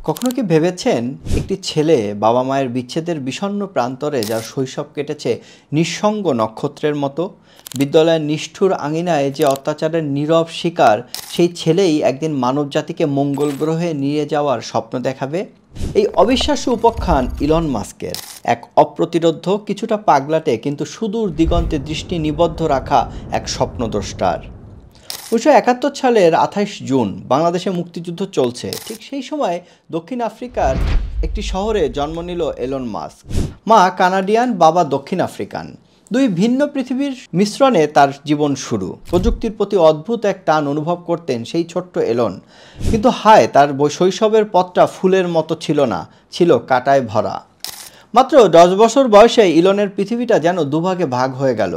কখনো কি ভেবেছেন একটি ছেলে বাবা মায়ের বিচ্ছেদের বিষণ্ণ প্রান্তরে যার শৈশব কেটেছে নিঃসঙ্গ নক্ষত্রের মতো, বিদ্যালয়ের নিষ্ঠুর আঙিনায় যে অত্যাচারের নীরব শিকার, সেই ছেলেই একদিন মানবজাতিকে মঙ্গল গ্রহে নিয়ে যাওয়ার স্বপ্ন দেখাবে? এই অবিশ্বাস্য উপাখ্যান ইলন মাস্কের, এক অপ্রতিরোধ্য, কিছুটা পাগলাটে কিন্তু সুদূর দিগন্তে দৃষ্টি নিবদ্ধ রাখা এক স্বপ্নদ্রষ্টার। 1971 সালের 28 জুন বাংলাদেশে মুক্তিযুদ্ধ চলছে। ঠিক সেই সময় দক্ষিণ আফ্রিকার একটি শহরে জন্ম নিল এলন মাস্ক। মা কানাডিয়ান, বাবা দক্ষিণ আফ্রিকান। দুই ভিন্ন পৃথিবীর মিশ্রণে তার জীবন শুরু। প্রযুক্তির প্রতি অদ্ভুত এক টান অনুভব করতেন সেই ছোট্ট এলন। কিন্তু হায়, তার শৈশবের পথটা ফুলের মতো ছিল না, ছিল কাঁটায় ভরা। মাত্র 10 বছর বয়সে ইলনের পৃথিবীটা যেন দুভাগে ভাগ হয়ে গেল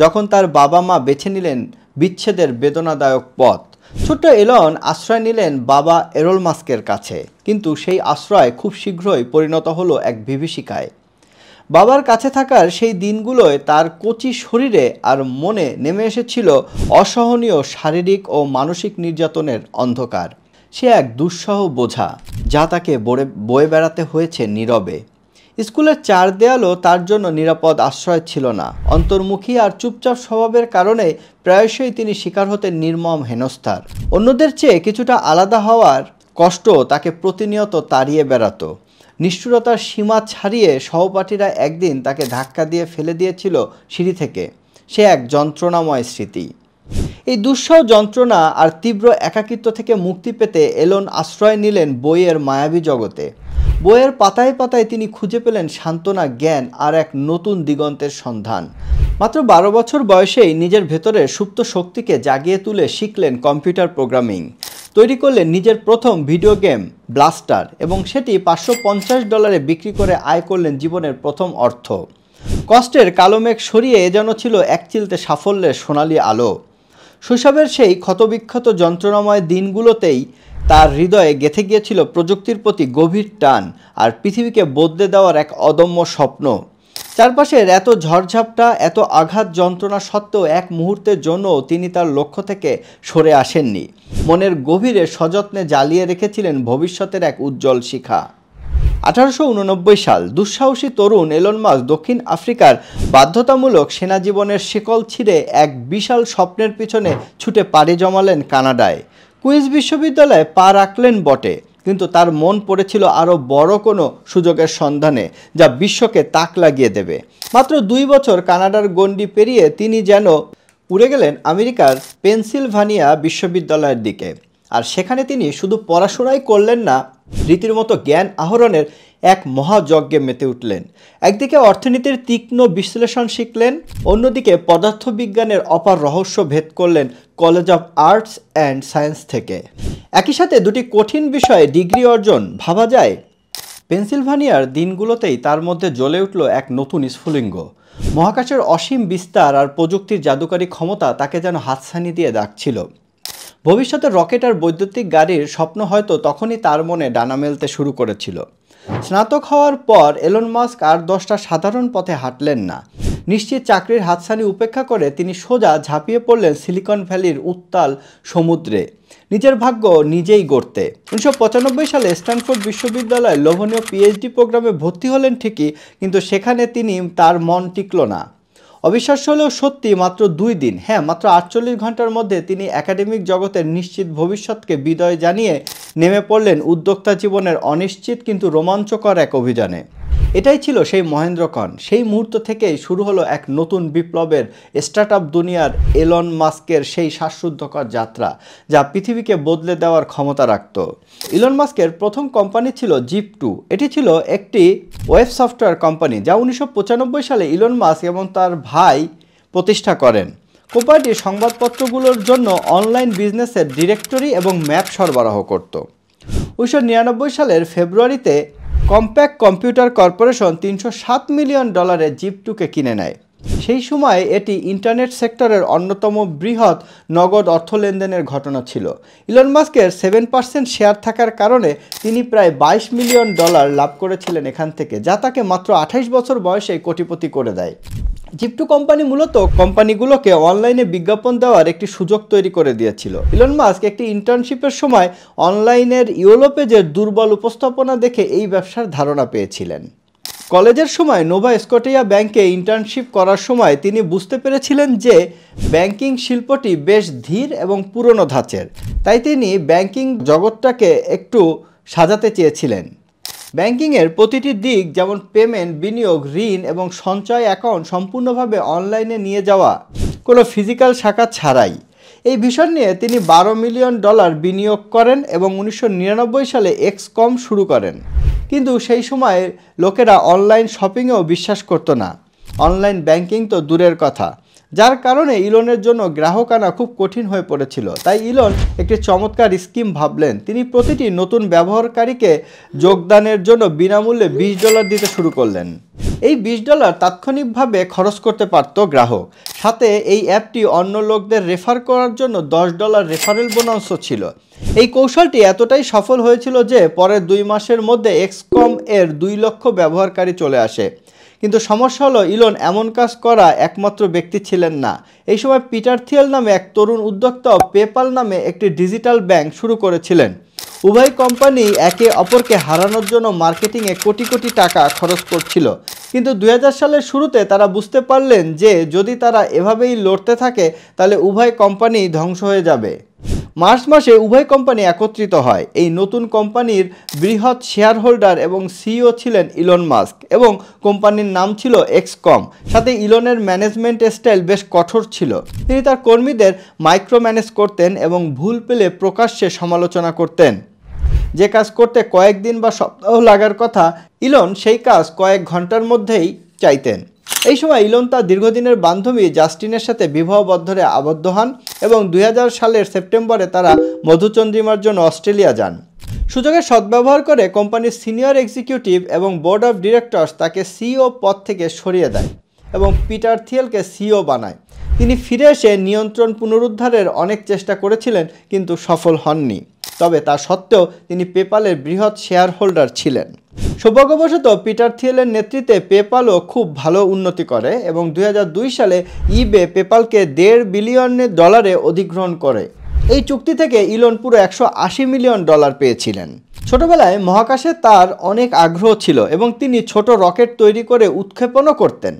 যখন তার বাবা মা বেছে নিলেন বিচ্ছেদের বেদনাদায়ক পথ। ছোট্ট এলন আশ্রয় নিলেন বাবা এরল মাস্কের কাছে, কিন্তু সেই আশ্রয় খুব শীঘ্রই পরিণত হলো এক বিভীষিকায়। বাবার কাছে থাকার সেই দিনগুলোয় তার কচি শরীরে আর মনে নেমে এসেছিল অসহনীয় শারীরিক ও মানসিক নির্যাতনের অন্ধকার। সে এক দুঃসহ বোঝা, যা তাকে বয়ে বেড়াতে হয়েছে নীরবে। স্কুলের চার দেয়ালও তার জন্য নিরাপদ আশ্রয় ছিল না। অন্তর্মুখী আর চুপচাপ স্বভাবের কারণে প্রায়শই তিনি শিকার হতেন নির্মম হেনস্থার। অন্যদের চেয়ে কিছুটা আলাদা হওয়ার কষ্ট তাকে প্রতিনিয়ত তাড়িয়ে বেড়াতো। নিষ্ঠুরতার সীমা ছাড়িয়ে সহপাঠীরা একদিন তাকে ধাক্কা দিয়ে ফেলে দিয়েছিল সিঁড়ি থেকে। সে এক যন্ত্রণাময় স্মৃতি। এই দুঃসহ যন্ত্রণা আর তীব্র একাকিত্ব থেকে মুক্তি পেতে এলন আশ্রয় নিলেন বইয়ের মায়াবী জগতে। বইয়ের পাতায় পাতায় তিনি খুঁজে পেলেন সান্ত্বনা, জ্ঞান আর এক নতুন দিগন্তের সন্ধান। মাত্র 12 বছর বয়সেই নিজের ভেতরে সুপ্ত শক্তিকে জাগিয়ে তুলে শিখলেন কম্পিউটার প্রোগ্রামিং। তৈরি করলেন নিজের প্রথম ভিডিও গেম ব্লাস্টার, এবং সেটি $550 বিক্রি করে আয় করলেন জীবনের প্রথম অর্থ। কষ্টের কালো মেঘ সরিয়ে যেন ছিল একচিলতে সাফল্যের সোনালি আলো। শৈশবের সেই ক্ষতবিক্ষত যন্ত্রণাময় দিনগুলোতেই তার হৃদয়ে গেঁথে গিয়েছিল প্রযুক্তির প্রতি গভীর টান আর পৃথিবীকে বদলে দেওয়ার এক অদম্য স্বপ্ন। চারপাশের এত ঝড়ঝাপটা, এত আঘাত যন্ত্রণা সত্ত্বেও এক মুহূর্তের জন্যও তিনি তার লক্ষ্য থেকে সরে আসেননি। মনের গভীরে সযত্নে জ্বালিয়ে রেখেছিলেন ভবিষ্যতের এক উজ্জ্বল শিখা। 1889 সাল, দুঃসাহসী তরুণ এলন মাস্ক দক্ষিণ আফ্রিকার বাধ্যতামূলক সেনা জীবনের শিকল ছিঁড়ে এক বিশাল স্বপ্নের পিছনে ছুটে পাড়ি জমালেন কানাডায়। কুইন্স বিশ্ববিদ্যালয়ে পা রাখলেন বটে, কিন্তু তার মন পড়েছিল আরও বড় কোনো সুযোগের সন্ধানে, যা বিশ্বকে তাক লাগিয়ে দেবে। মাত্র 2 বছর কানাডার গণ্ডি পেরিয়ে তিনি যেন উড়ে গেলেন আমেরিকার পেনসিলভানিয়া বিশ্ববিদ্যালয়ের দিকে। আর সেখানে তিনি শুধু পড়াশোনাই করলেন না, রীতির মতো জ্ঞান আহরণের এক মহাযজ্ঞে মেতে উঠলেন। একদিকে অর্থনীতির তীক্ষ্ণ বিশ্লেষণ শিখলেন, অন্যদিকে পদার্থবিজ্ঞানের অপার রহস্য ভেদ করলেন college of arts and science থেকে। একই সাথে দুটি কঠিন বিষয়ে ডিগ্রি অর্জন, ভাবা যায়? পেনসিলভানিয়ার দিনগুলোতেই তার মধ্যে জ্বলে উঠল এক নতুন স্ফুলিঙ্গ। মহাকাশের অসীম বিস্তার আর প্রযুক্তির জাদুকরী ক্ষমতা তাকে যেন হাতছানি দিয়ে ডাকছিল। ভবিষ্যতে রকেট আর বৈদ্যুতিক গাড়ির স্বপ্ন হয়তো তখনই তার মনে ডানা মেলতে শুরু করেছিল। স্নাতক হওয়ার পর এলন মাস্ক আর 10টা সাধারণ পথে হাঁটলেন না। নিশ্চিত চাকরির হাতছানি উপেক্ষা করে তিনি সোজা ঝাঁপিয়ে পড়লেন সিলিকন ভ্যালির উত্তাল সমুদ্রে, নিজের ভাগ্য নিজেই গড়তে। 1995 সালে স্ট্যানফোর্ড বিশ্ববিদ্যালয়ে লোভনীয় পিএইচডি প্রোগ্রামে ভর্তি হলেন ঠিকই, কিন্তু সেখানে তার মন টিকল না। অবিশ্বাস্য হলেও সত্যি, মাত্র 2 দিন, মাত্র 48 ঘন্টার মধ্যে তিনি একাডেমিক জগতের নিশ্চিত ভবিষ্যৎকে বিদায় জানিয়ে নেমে পড়লেন উদ্যোক্তা জীবনের অনিশ্চিত কিন্তু রোমাঞ্চকর এক অভিযানে। এটাই ছিল সেই মহেন্দ্রক্ষণ। সেই মুহূর্ত থেকেই শুরু হলো এক নতুন বিপ্লবের, স্টার্টআপ দুনিয়ার এলন মাস্কের সেই শ্বাসরুদ্ধকর যাত্রা, যা পৃথিবীকে বদলে দেওয়ার ক্ষমতা রাখত। ইলন মাস্কের প্রথম কোম্পানি ছিল জিপ2। এটি ছিল একটি ওয়েব সফটওয়্যার কোম্পানি, যা 1995 সালে ইলন মাস্ক এবং তার ভাই প্রতিষ্ঠা করেন। কোম্পানিটি সংবাদপত্রগুলোর জন্য অনলাইন বিজনেসের ডিরেক্টরি এবং ম্যাপ সরবরাহ করত। 1999 সালের ফেব্রুয়ারিতে কম্প্যাক্ট কম্পিউটার কর্পোরেশন $307 মিলিয়ন জিপ2কে কিনে নেয়। সেই সময় এটি ইন্টারনেট সেক্টরের অন্যতম বৃহৎ নগদ অর্থ লেনদেনের ঘটনা ছিল। ইলন মাস্কের 7% শেয়ার থাকার কারণে তিনি প্রায় $22 মিলিয়ন লাভ করেছিলেন এখান থেকে, যা তাকে মাত্র 28 বছর বয়সে কোটিপতি করে দেয়। জিপ2 কোম্পানি মূলত কোম্পানিগুলোকে অনলাইনে বিজ্ঞাপন দেওয়ার একটি সুযোগ তৈরি করে দিয়েছিল। ইলন মাস্ক একটি ইন্টার্নশিপের সময় অনলাইনের ইয়েলো পেজের দুর্বল উপস্থাপনা দেখে এই ব্যবসার ধারণা পেয়েছিলেন। কলেজের সময় নোভা স্কটিয়া ব্যাংকে ইন্টার্নশিপ করার সময় তিনি বুঝতে পেরেছিলেন যে ব্যাংকিং শিল্পটি বেশ ধীর এবং পুরনো ধাঁচের, তাই তিনি ব্যাংকিং জগৎটাকে একটু সাজাতে চেয়েছিলেন। ব্যাংকিংয়ের প্রতিটি দিক যেমন পেমেন্ট, বিনিয়োগ, ঋণ এবং সঞ্চয় অ্যাকাউন্ট সম্পূর্ণভাবে অনলাইনে নিয়ে যাওয়া, কোনো ফিজিক্যাল শাখা ছাড়াই। এই ভিশন নিয়ে তিনি $12 মিলিয়ন বিনিয়োগ করেন এবং 1999 সালে এক্সকম শুরু করেন। কিন্তু সেই সময় লোকেরা অনলাইন শপিংয়েও বিশ্বাস করতো না, অনলাইন ব্যাংকিং তো দূরের কথা, যার কারণে ইলনের জন্য গ্রাহক আনা খুব কঠিন হয়ে পড়েছিল। তাই ইলন একটি চমৎকার স্কিম ভাবলেন। তিনি প্রতিটি নতুন ব্যবহারকারীকে যোগদানের জন্য বিনামূল্যে $20 দিতে শুরু করলেন। এই $20 তাৎক্ষণিকভাবে খরচ করতে পারত গ্রাহক, সাথে এই অ্যাপটি অন্য লোকদের রেফার করার জন্য $10 রেফারেল বোনাসও ছিল। এই কৌশলটি এতটাই সফল হয়েছিল যে পরের 2 মাসের মধ্যে এক্সকম এর 2 লক্ষ ব্যবহারকারী চলে আসে। কিন্তু সমস্যা হলো, ইলন এমন কাজ করা একমাত্র ব্যক্তি ছিলেন না। এই সময় পিটার থিয়েল নামে এক তরুণ উদ্যোক্তাও পেপাল নামে একটি ডিজিটাল ব্যাংক শুরু করেছিলেন। উভয় কোম্পানি একে অপরকে হারানোর জন্য মার্কেটিংয়ে কোটি কোটি টাকা খরচ করছিল। কিন্তু 2000 সালের শুরুতে তারা বুঝতে পারলেন যে যদি তারা এভাবেই লড়তে থাকে তাহলে উভয় কোম্পানি ধ্বংস হয়ে যাবে। মার্চ মাসে উভয় কোম্পানি একত্রিত হয়। এই নতুন কোম্পানির বৃহৎ শেয়ার হোল্ডার এবং সিইও ছিলেন ইলন মাস্ক এবং কোম্পানির নাম ছিল এক্সকম। সাথে ইলনের ম্যানেজমেন্ট স্টাইল বেশ কঠোর ছিল। তিনি তার কর্মীদের মাইক্রো ম্যানেজ করতেন এবং ভুল পেলে প্রকাশ্যে সমালোচনা করতেন। যে কাজ করতে কয়েকদিন বা সপ্তাহ লাগার কথা, ইলন সেই কাজ কয়েক ঘন্টার মধ্যেই চাইতেন। এই সময় ইলন তার দীর্ঘদিনের বান্ধবী জাস্টিনের সাথে বিবাহ বন্ধনে আবদ্ধ হন এবং 2000 সালের সেপ্টেম্বরে তারা মধুচন্দ্রিমার জন্য অস্ট্রেলিয়া যান। সুযোগের সদ্ব্যবহার করে কোম্পানির সিনিয়র এক্সিকিউটিভ এবং বোর্ড অফ ডিরেক্টরস তাকে সিইও পদ থেকে সরিয়ে দেয় এবং পিটার থিয়েলকে সিইও বানায়। তিনি ফিরে এসে নিয়ন্ত্রণ পুনরুদ্ধারের অনেক চেষ্টা করেছিলেন কিন্তু সফল হননি। তবে তা সত্ত্বেও তিনি পেপালের বৃহৎ শেয়ার হোল্ডার ছিলেন। সৌভাগ্যবশত পিটার থিয়েলের নেতৃত্বে পেপালও খুব ভালো উন্নতি করে এবং 2002 সালে ইবে পেপালকে $1.5 বিলিয়ন অধিগ্রহণ করে। এই চুক্তি থেকে ইলন পুরো $180 মিলিয়ন পেয়েছিলেন। ছোটবেলায় মহাকাশে তার অনেক আগ্রহ ছিল এবং তিনি ছোট রকেট তৈরি করে উৎক্ষেপণও করতেন।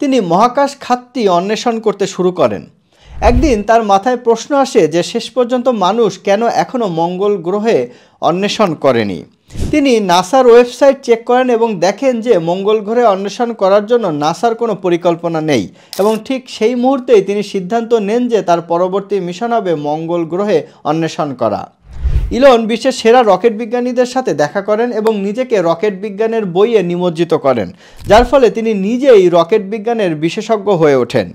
তিনি মহাকাশ খাতটি অন্বেষণ করতে শুরু করেন। একদিন তার মাথায় প্রশ্ন আসে যে শেষ পর্যন্ত মানুষ কেন এখনও মঙ্গল গ্রহে অন্বেষণ করেনি। তিনি নাসার ওয়েবসাইট চেক করেন এবং দেখেন যে মঙ্গল গ্রহে অন্বেষণ করার জন্য নাসার কোনো পরিকল্পনা নেই এবং ঠিক সেই মুহূর্তেই তিনি সিদ্ধান্ত নেন যে তার পরবর্তী মিশন হবে মঙ্গল গ্রহে অন্বেষণ করা। ইলন বিশ্বের সেরা রকেট বিজ্ঞানীদের সাথে দেখা করেন এবং নিজেকে রকেট বিজ্ঞানের বইয়ে নিমজ্জিত করেন, যার ফলে তিনি নিজেই রকেট বিজ্ঞানের বিশেষজ্ঞ হয়ে ওঠেন।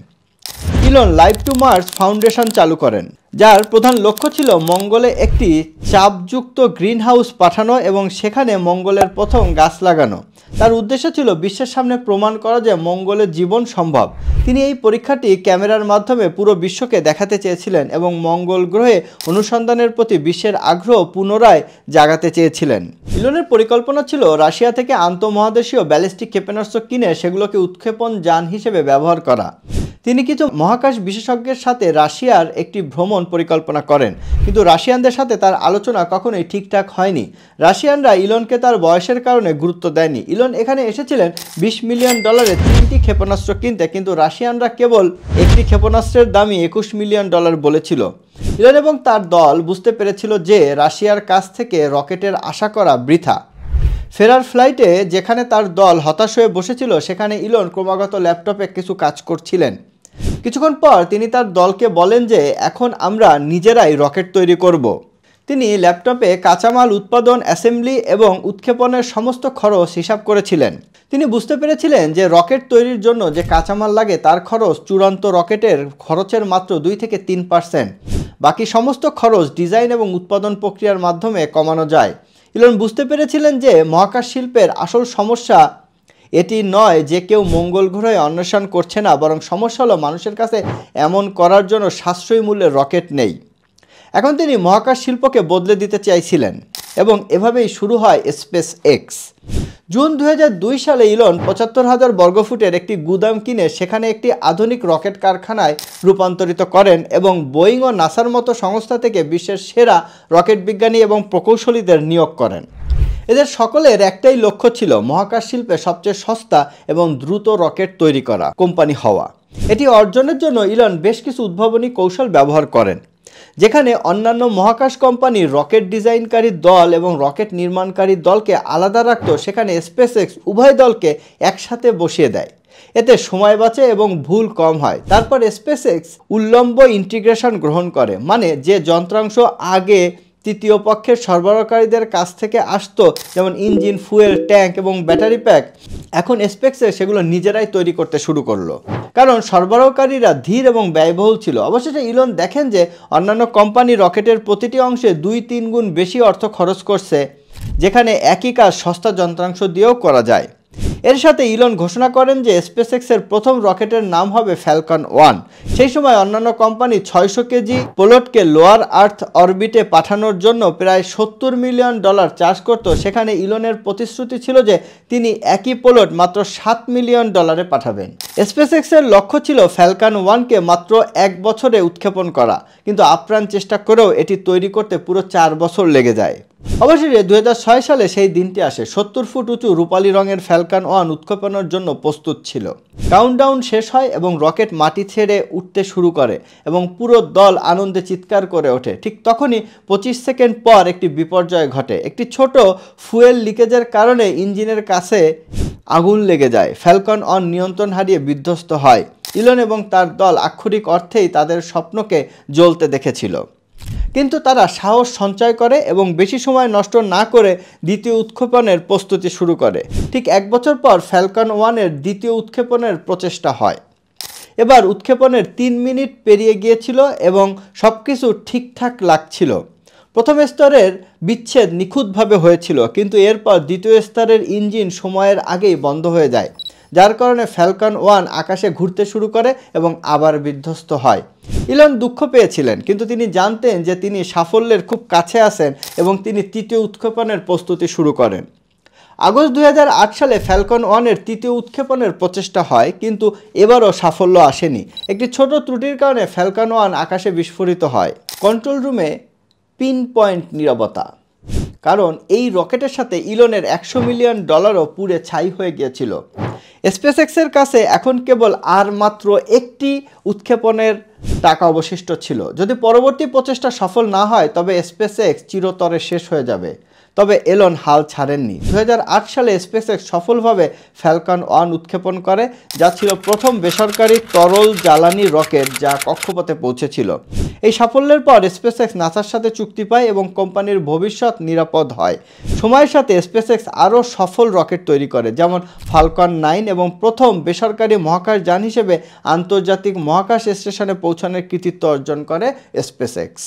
Elon life to Mars foundation চালু করেন, যার প্রধান লক্ষ্য ছিল মঙ্গলে একটি চাপযুক্ত গ্রিন হাউস পাঠানো এবং সেখানে মঙ্গলের প্রথম গাছ লাগানো। তার উদ্দেশ্য ছিল বিশ্বের সামনে প্রমাণ করা যে মঙ্গলে জীবন সম্ভব। তিনি এই পরীক্ষাটি ক্যামেরার মাধ্যমে পুরো বিশ্বকে দেখাতে চেয়েছিলেন এবং মঙ্গল গ্রহে অনুসন্ধানের প্রতি বিশ্বের আগ্রহ পুনরায় জাগাতে চেয়েছিলেন। ইলনের পরিকল্পনা ছিল রাশিয়া থেকে আন্তঃমহাদেশীয় ব্যালিস্টিক ক্ষেপণাস্ত্র কিনে সেগুলোকে উৎক্ষেপণ যান হিসেবে ব্যবহার করা। তিনি কিছু মহাকাশ বিশেষজ্ঞের সাথে রাশিয়ার একটি ভ্রমণ পরিকল্পনা করেন, কিন্তু রাশিয়ানদের সাথে তার আলোচনা কখনোই ঠিকঠাক হয়নি। রাশিয়ানরা ইলনকে তার বয়সের কারণে গুরুত্ব দেয়নি। ইলন এখানে এসেছিলেন $20 মিলিয়ন 3টি ক্ষেপণাস্ত্র কিনতে, কিন্তু রাশিয়ানরা কেবল একটি ক্ষেপণাস্ত্রের দামই $21 মিলিয়ন বলেছিল। ইলন এবং তার দল বুঝতে পেরেছিল যে রাশিয়ার কাছ থেকে রকেটের আশা করা বৃথা। ফেরার ফ্লাইটে যেখানে তার দল হতাশ হয়ে বসেছিল সেখানে ইলন ক্রমাগত ল্যাপটপে কিছু কাজ করছিলেন। কিছুক্ষণ পর তিনি তার দলকে বলেন যে এখন আমরা নিজেরাই রকেট তৈরি করব। তিনি ল্যাপটপে কাঁচামাল উৎপাদন, অ্যাসেম্বলি এবং উৎক্ষেপণের সমস্ত খরচ হিসাব করেছিলেন। তিনি বুঝতে পেরেছিলেন যে রকেট তৈরির জন্য যে কাঁচামাল লাগে তার খরচ চূড়ান্ত রকেটের খরচের মাত্র 2 থেকে 3%। বাকি সমস্ত খরচ ডিজাইন এবং উৎপাদন প্রক্রিয়ার মাধ্যমে কমানো যায়। ইলন বুঝতে পেরেছিলেন যে মহাকাশ শিল্পের আসল সমস্যা এটি নয় যে কেউ মঙ্গল গ্রহে অন্বেষণ করছে না, বরং সমস্যা হলো মানুষের কাছে এমন করার জন্য সাশ্রয়ী মূল্যের রকেট নেই। এখন তিনি মহাকাশ শিল্পকে বদলে দিতে চাইছিলেন এবং এভাবেই শুরু হয় স্পেস এক্স। জুন 2002 সালে ইলন ৭৫,০০০ বর্গফুটের একটি গুদাম কিনে সেখানে একটি আধুনিক রকেট কারখানায় রূপান্তরিত করেন এবং বোয়িং ও নাসার মতো সংস্থা থেকে বিশ্বের সেরা রকেট বিজ্ঞানী এবং প্রকৌশলীদের নিয়োগ করেন। এদের সকলের একটাই লক্ষ্য ছিল মহাকাশ শিল্পে সবচেয়ে সস্তা এবং দ্রুত রকেট তৈরি করা কোম্পানি হওয়া। এটি অর্জনের জন্য ইলন বেশ কিছু উদ্ভাবনী কৌশল ব্যবহার করেন। যেখানে অন্যান্য মহাকাশ কোম্পানি রকেট ডিজাইনকারী দল এবং রকেট নির্মাণকারী দলকে আলাদা রাখত, সেখানে স্পেসএক্স উভয় দলকে একসাথে বসিয়ে দেয়। এতে সময় বাঁচে এবং ভুল কম হয়। তারপর স্পেসএক্স উল্লম্ব ইন্টিগ্রেশন গ্রহণ করে, মানে যে যন্ত্রাংশ আগে তৃতীয় পক্ষের সরবরাহকারীদের কাছ থেকে আসতো, যেমন ইঞ্জিন, ফুয়েল ট্যাঙ্ক এবং ব্যাটারি প্যাক, এখন স্পেসএক্স সেগুলো নিজেরাই তৈরি করতে শুরু করলো, কারণ সরবরাহকারীরা ধীর এবং ব্যয়বহুল ছিল। অবশেষে ইলন দেখেন যে অন্যান্য কোম্পানি রকেটের প্রতিটি অংশে 2-3 গুণ বেশি অর্থ খরচ করছে, যেখানে একই কাজ সস্তা যন্ত্রাংশ দিয়েও করা যায়। এর সাথে ইলন ঘোষণা করেন যে স্পেসএক্সের প্রথম রকেটের নাম হবে ফ্যালকন 1। সেই সময় অন্যান্য কোম্পানি 600 কেজি পেলোডকে লোয়ার আর্থ অরবিটে পাঠানোর জন্য প্রায় $70 মিলিয়ন চার্জ করত। সেখানে ইলনের প্রতিশ্রুতি ছিল যে তিনি একই পেলোড মাত্র $7 মিলিয়ন পাঠাবেন। স্পেসএক্সের লক্ষ্য ছিল ফ্যালকন 1কে মাত্র 1 বছরে উৎক্ষেপণ করা, কিন্তু আপ্রাণ চেষ্টা করেও এটি তৈরি করতে পুরো 4 বছর লেগে যায়। অবশেষে 2006 সালে সেই দিনটি আসে। 70 ফুট উঁচু রূপালী রঙের ফ্যালকন 1 উৎক্ষেপণের জন্য প্রস্তুত ছিল। কাউন্টডাউন শেষ হয় এবং রকেট মাটি ছেড়ে উঠতে শুরু করে এবং পুরো দল আনন্দে চিৎকার করে ওঠে। ঠিক তখনই 25 সেকেন্ড পর একটি বিপর্যয় ঘটে। একটি ছোট ফুয়েল লিকেজের কারণে ইঞ্জিনের কাছে আগুন লেগে যায়। ফ্যালকন 1 নিয়ন্ত্রণ হারিয়ে বিধ্বস্ত হয়। ইলন এবং তার দল আক্ষরিক অর্থেই তাদের স্বপ্নকে জ্বলতে দেখেছিল, কিন্তু তারা সাহস সঞ্চয় করে এবং বেশি সময় নষ্ট না করে দ্বিতীয় উৎক্ষেপণের প্রস্তুতি শুরু করে। ঠিক 1 বছর পর ফ্যালকন 1-এর দ্বিতীয় উৎক্ষেপণের প্রচেষ্টা হয়। এবার উৎক্ষেপণের 3 মিনিট পেরিয়ে গিয়েছিল এবং সবকিছু ঠিকঠাক লাগছিল। প্রথম স্তরের বিচ্ছেদ নিখুঁতভাবে হয়েছিল, কিন্তু এরপর দ্বিতীয় স্তরের ইঞ্জিন সময়ের আগেই বন্ধ হয়ে যায়, যার কারণে ফ্যালকন 1 আকাশে ঘুরতে শুরু করে এবং আবার বিধ্বস্ত হয়। ইলন দুঃখ পেয়েছিলেন, কিন্তু তিনি জানতেন যে তিনি সাফল্যের খুব কাছে আছেন এবং তিনি তৃতীয় উৎক্ষেপণের প্রস্তুতি শুরু করেন। আগস্ট 2008 সালে ফ্যালকন 1-এর তৃতীয় উৎক্ষেপণের প্রচেষ্টা হয়, কিন্তু এবারও সাফল্য আসেনি। একটি ছোট ত্রুটির কারণে ফ্যালকন 1 আকাশে বিস্ফোরিত হয়। কন্ট্রোল রুমে পিন পয়েন্ট নীরবতা, কারণ এই রকেটের সাথে ইলনের $100 মিলিয়ন পুড়ে ছাই হয়ে গিয়েছিল। স্পেসএক্সের কাছে এখন কেবল আর মাত্র একটি উৎক্ষেপণের টাকা অবশিষ্ট ছিল। যদি পরবর্তী প্রচেষ্টা সফল না হয় তবে স্পেসএক্স চিরতরে শেষ হয়ে যাবে। তবে এলন হাল ছাড়েননি। 2008 সালে স্পেসএক্স সফলভাবে ফ্যালকন 1 উৎক্ষেপণ করে, যা ছিল প্রথম বেসরকারি তরল জ্বালানি রকেট যা কক্ষপথে পৌঁছেছিল। এই সাফল্যের পর স্পেসএক্স নাসার সাথে চুক্তি পায় এবং কোম্পানির ভবিষ্যৎ নিরাপদ হয়। সময়ের সাথে স্পেসএক্স আরও সফল রকেট তৈরি করে, যেমন ফ্যালকন 9 এবং প্রথম বেসরকারি মহাকাশযান হিসেবে আন্তর্জাতিক মহাকাশ স্টেশনে পৌঁছানোর কৃতিত্ব অর্জন করে স্পেসএক্স।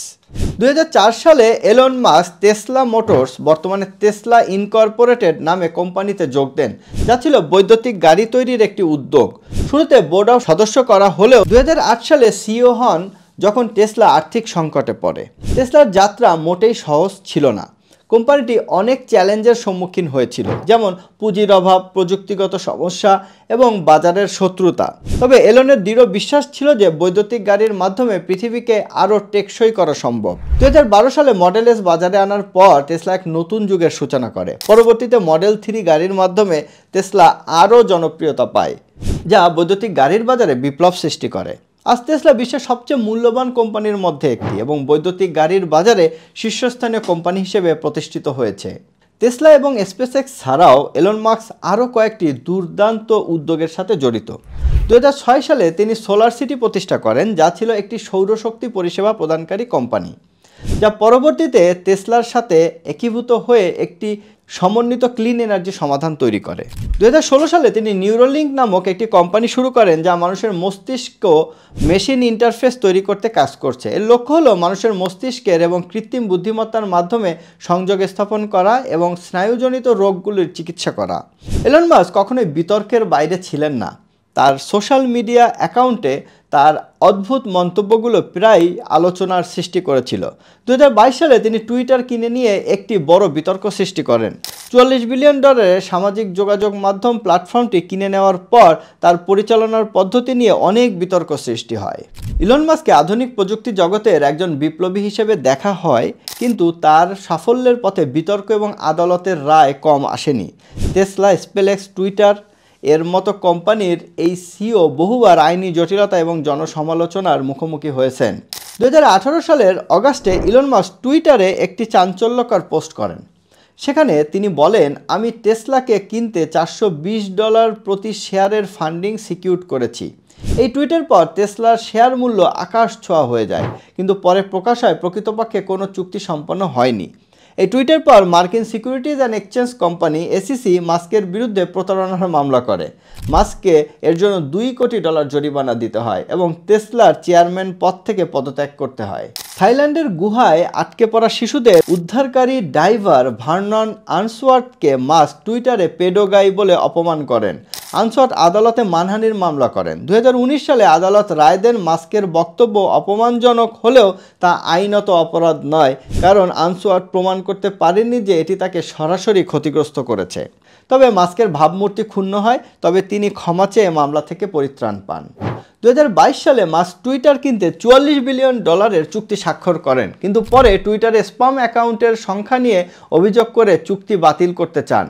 2004 সালে এলন মাস্ক টেসলা মোটরস, বর্তমানে টেসলা ইনকর্পোরেটেড নামে কোম্পানিতে যোগ দেন, যা ছিল বৈদ্যুতিক গাড়ি তৈরির একটি উদ্যোগ। শুরুতে বোর্ড অফ সদস্য করা হলেও 2008 সালে সিইও হন যখন টেসলা আর্থিক সংকটে পড়ে। টেসলার যাত্রা মোটেই সহজ ছিল না। কোম্পানিটি অনেক চ্যালেঞ্জের সম্মুখীন হয়েছিল, যেমন পুঁজির অভাব, প্রযুক্তিগত সমস্যা এবং বাজারের শত্রুতা। তবে এলনের দৃঢ় বিশ্বাস ছিল যে বৈদ্যুতিক গাড়ির মাধ্যমে পৃথিবীকে আরও টেকসই করা সম্ভব। 2012 সালে মডেল এস বাজারে আনার পর টেসলা এক নতুন যুগের সূচনা করে। পরবর্তীতে মডেল 3 গাড়ির মাধ্যমে টেসলা আরও জনপ্রিয়তা পায়, যা বৈদ্যুতিক গাড়ির বাজারে বিপ্লব সৃষ্টি করে। আজ টেসলা বিশ্বের সবচেয়ে মূল্যবান কোম্পানির মধ্যে একটি এবং বৈদ্যুতিক গাড়ির বাজারে শীর্ষস্থানীয় কোম্পানি হিসেবে প্রতিষ্ঠিত হয়েছে। টেসলা এবং স্পেসএক্স ছাড়াও এলন মাস্ক আরও কয়েকটি দুর্দান্ত উদ্যোগের সাথে জড়িত। 2006 সালে তিনি সোলার সিটি প্রতিষ্ঠা করেন, যা ছিল একটি সৌরশক্তি পরিষেবা প্রদানকারী কোম্পানি, যা পরবর্তীতে টেসলার সাথে একীভূত হয়ে একটি সমন্বিত ক্লিন এনার্জি সমাধান তৈরি করে। 2016 সালে তিনি নিউরোলিঙ্ক নামক একটি কোম্পানি শুরু করেন, যা মানুষের মস্তিষ্ক মেশিন ইন্টারফেস তৈরি করতে কাজ করছে। এর লক্ষ্য হলো মানুষের মস্তিষ্কের এবং কৃত্রিম বুদ্ধিমত্তার মাধ্যমে সংযোগ স্থাপন করা এবং স্নায়ুজনিত রোগগুলির চিকিৎসা করা। এলন মাস্ক কখনোই বিতর্কের বাইরে ছিলেন না। তার সোশ্যাল মিডিয়া অ্যাকাউন্টে তার অদ্ভুত মন্তব্যগুলো প্রায় আলোচনার সৃষ্টি করেছিল। 2022 সালে তিনি টুইটার কিনে নিয়ে একটি বড় বিতর্ক সৃষ্টি করেন। $44 বিলিয়ন সামাজিক যোগাযোগ মাধ্যম প্ল্যাটফর্মটি কিনে নেওয়ার পর তার পরিচালনার পদ্ধতি নিয়ে অনেক বিতর্ক সৃষ্টি হয়। ইলন মাস্ককে আধুনিক প্রযুক্তি জগতের একজন বিপ্লবী হিসেবে দেখা হয়, কিন্তু তার সাফল্যের পথে বিতর্ক এবং আদালতের রায় কম আসেনি। টেসলা, স্পেসএক্স, টুইটার এর মতো কোম্পানির এই সিইও বহুবার আইনি জটিলতা এবং জনসমালোচনার মুখোমুখি হয়েছেন। 2018 সালের অগাস্টে ইলন মাস্ক টুইটারে একটি চাঞ্চল্যকর পোস্ট করেন। সেখানে তিনি বলেন, আমি টেসলাকে কিনতে $420 প্রতি শেয়ারের ফান্ডিং সিকিউর করেছি। এই টুইটের পর টেসলার শেয়ার মূল্য আকাশ ছোঁয়া হয়ে যায়, কিন্তু পরে প্রকাশ হয় প্রকৃতপক্ষে কোনো চুক্তি সম্পন্ন হয়নি। এই টুইটের পর মার্কিন securities and exchange company SEC মাস্কের বিরুদ্ধে প্রতারণার মামলা করে। মাস্ককে এর জন্য $2 কোটি জরিমানা দিতে হয় এবং টেসলার চেয়ারম্যান পদ থেকে পদত্যাগ করতে হয়। থাইল্যান্ডের গুহায় আটকে পড়া শিশুদের উদ্ধারকারী ডাইভার ভার্নন আনসওয়ার্থকে মাস্ক টুইটারে পেডোগাই বলে অপমান করেন। আনসওয়ার্থ আদালতে মানহানির মামলা করেন। 2019 সালে আদালত রায় দেন মাস্কের বক্তব্য অপমানজনক হলেও তা আইনত অপরাধ নয়, কারণ আনসওয়ার্থ প্রমাণ করতে পারেননি যে এটি তাকে সরাসরি ক্ষতিগ্রস্ত করেছে। তবে মাস্কের ভাবমূর্তি ক্ষুণ্ণ হয়, তবে তিনি ক্ষমা চেয়ে মামলা থেকে পরিত্রাণ পান। 2022 সালে মাস্ক টুইটার কিনতে $44 বিলিয়ন চুক্তি স্বাক্ষর করেন, কিন্তু পরে টুইটারে স্প্যাম অ্যাকাউন্টের সংখ্যা নিয়ে অভিযোগ করে চুক্তি বাতিল করতে চান।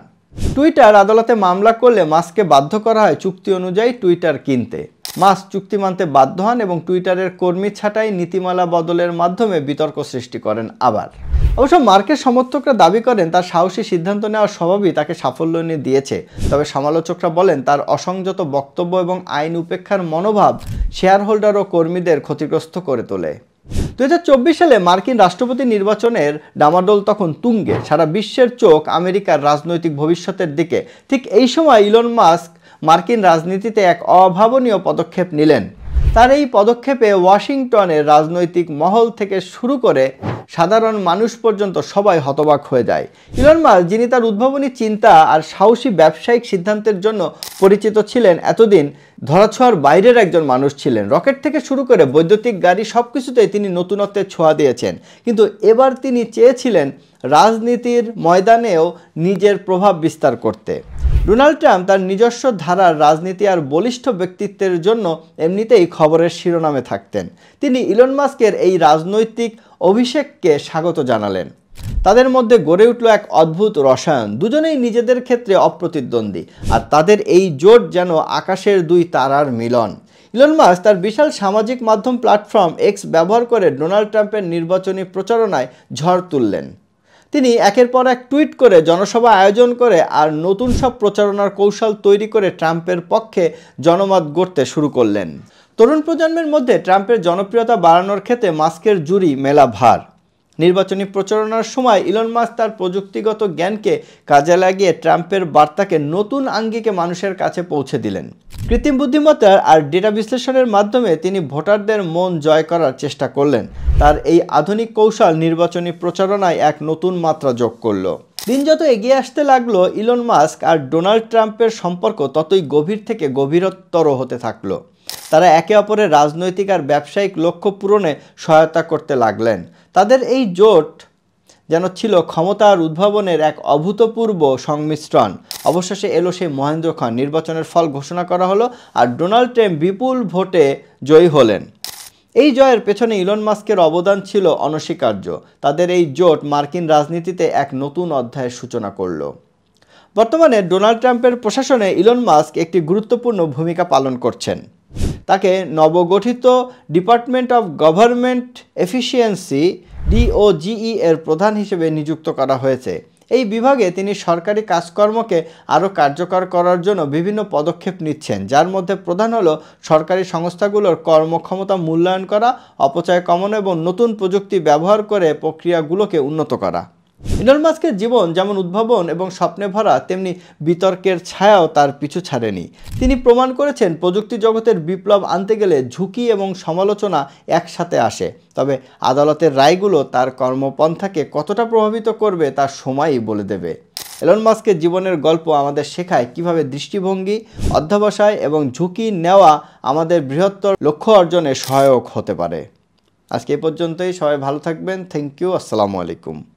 টুইটার আদালতে মামলা করলে মাস্ককে বাধ্য করা হয় চুক্তি অনুযায়ী টুইটার কিনতে। মাস্ক চুক্তি মানতে বাধ্য হন এবং টুইটারের কর্মী ছাঁটাই নীতিমালা বদলের মাধ্যমে বিতর্ক সৃষ্টি করেন। আবার অবশ্য মার্কের সমর্থকরা দাবি করেন তার সাহসী সিদ্ধান্ত নেওয়ার স্বভাবই তাকে সাফল্য এনে দিয়েছে। তবে সমালোচকরা বলেন তার অসংযত বক্তব্য এবং আইন উপেক্ষার মনোভাব শেয়ার হোল্ডার ও কর্মীদের ক্ষতিগ্রস্ত করে তোলে। 2024 সালে মার্কিন রাষ্ট্রপতি নির্বাচনের ডামাডোল তখন তুঙ্গে। সারা বিশ্বের চোখ আমেরিকার রাজনৈতিক ভবিষ্যতের দিকে। ঠিক এই সময় ইলন মাস্ক মার্কিন রাজনীতিতে এক অভাবনীয় পদক্ষেপ নিলেন। তার এই পদক্ষেপে ওয়াশিংটনের রাজনৈতিক মহল থেকে শুরু করে সাধারণ মানুষ পর্যন্ত সবাই হতবাক হয়ে যায়। ইলন মাস্ক, যিনি তার উদ্ভাবনী চিন্তা আর সাহসী ব্যবসায়িক সিদ্ধান্তের জন্য পরিচিত ছিলেন, এতদিন ধরাছোঁয়ার বাইরের একজন মানুষ ছিলেন। রকেট থেকে শুরু করে বৈদ্যুতিক গাড়ি সবকিছুতেই তিনি নতুনত্বের ছোঁয়া দিয়েছেন, কিন্তু এবার তিনি চেয়েছিলেন রাজনীতির ময়দানেও নিজের প্রভাব বিস্তার করতে। ডোনাল্ড ট্রাম্প তার নিজস্ব ধারার রাজনীতি আর বলিষ্ঠ ব্যক্তিত্বের জন্য এমনিতেই খবরের শিরোনামে থাকতেন। তিনি ইলন মাস্কের এই রাজনৈতিক অভিষেককে স্বাগত জানালেন। তাদের মধ্যে গড়ে উঠল এক অদ্ভুত রসায়ন। দুজনেই নিজেদের ক্ষেত্রে অপ্রতিদ্বন্দ্বী, আর তাদের এই জোট যেন আকাশের দুই তারার মিলন। ইলন মাস্ক তার বিশাল সামাজিক মাধ্যম প্ল্যাটফর্ম এক্স ব্যবহার করে ডোনাল্ড ট্রাম্পের নির্বাচনী প্রচারণায় ঝড় তুললেন। তিনি একের পর এক টুইট করে, জনসভা আয়োজন করে আর নতুন সব প্রচারণার কৌশল তৈরি করে ট্রাম্পের পক্ষে জনমত গড়তে শুরু করলেন। তরুণ প্রজন্মের মধ্যে ট্রাম্পের জনপ্রিয়তা বাড়ানোর ক্ষেত্রে মাস্কের জুড়ি মেলা ভার। নির্বাচনী প্রচারণার সময় ইলন মাস্ক তার প্রযুক্তিগত জ্ঞানকে কাজে লাগিয়ে ট্রাম্পের বার্তাকে নতুন আঙ্গিকে মানুষের কাছে পৌঁছে দিলেন। কৃত্রিম বুদ্ধিমত্তা আর ডেটা বিশ্লেষণের মাধ্যমে তিনি ভোটারদের মন জয় করার চেষ্টা করলেন। তার এই আধুনিক কৌশল নির্বাচনী প্রচারণায় এক নতুন মাত্রা যোগ করল। দিন যত এগিয়ে আসতে লাগলো, ইলন মাস্ক আর ডোনাল্ড ট্রাম্পের সম্পর্ক ততই গভীর থেকে গভীরতর হতে থাকলো। তারা একে অপরের রাজনৈতিক আর ব্যবসায়িক লক্ষ্য পূরণে সহায়তা করতে লাগলেন। তাদের এই জোট যেন ছিল ক্ষমতা আর উদ্ভাবনের এক অভূতপূর্ব সংমিশ্রণ। অবশেষে এলো সেই মহেন্দ্রক্ষণ। নির্বাচনের ফল ঘোষণা করা হলো আর ডোনাল্ড ট্রাম্প বিপুল ভোটে জয়ী হলেন। এই জয়ের পেছনে ইলন মাস্কের অবদান ছিল অনস্বীকার্য। তাদের এই জোট মার্কিন রাজনীতিতে এক নতুন অধ্যায়ের সূচনা করল। বর্তমানে ডোনাল্ড ট্রাম্পের প্রশাসনে ইলন মাস্ক একটি গুরুত্বপূর্ণ ভূমিকা পালন করছেন। তাকে নবগঠিত department of government efficiency DOGE এর প্রধান হিসেবে নিযুক্ত করা হয়েছে। এই বিভাগে তিনি সরকারি কাজকর্মকে আরও কার্যকর করার জন্য বিভিন্ন পদক্ষেপ নিচ্ছেন, যার মধ্যে প্রধান হলো সরকারি সংস্থাগুলোর কর্মক্ষমতা মূল্যায়ন করা, অপচয় কমানো এবং নতুন প্রযুক্তি ব্যবহার করে প্রক্রিয়াগুলোকে উন্নত করা। ইলন মাস্কের জীবন যেমন উদ্ভাবন এবং স্বপ্নে ভরা, তেমনি বিতর্কের ছায়াও তার পিছু ছাড়েনি। তিনি প্রমাণ করেছেন প্রযুক্তি জগতের বিপ্লব আনতে গেলে ঝুঁকি এবং সমালোচনা একসাথে আসে। তবে আদালতের রায়গুলো তার কর্মপন্থাকে কতটা প্রভাবিত করবে তা সময়ই বলে দেবে। এলন মাস্কের জীবনের গল্প আমাদের শেখায় কিভাবে দৃষ্টিভঙ্গি, অধ্যবসায় এবং ঝুঁকি নেওয়া আমাদের বৃহত্তর লক্ষ্য অর্জনে সহায়ক হতে পারে। আজকে এই পর্যন্তই। সবাই ভালো থাকবেন। Thank you. আসসালামু আলাইকুম।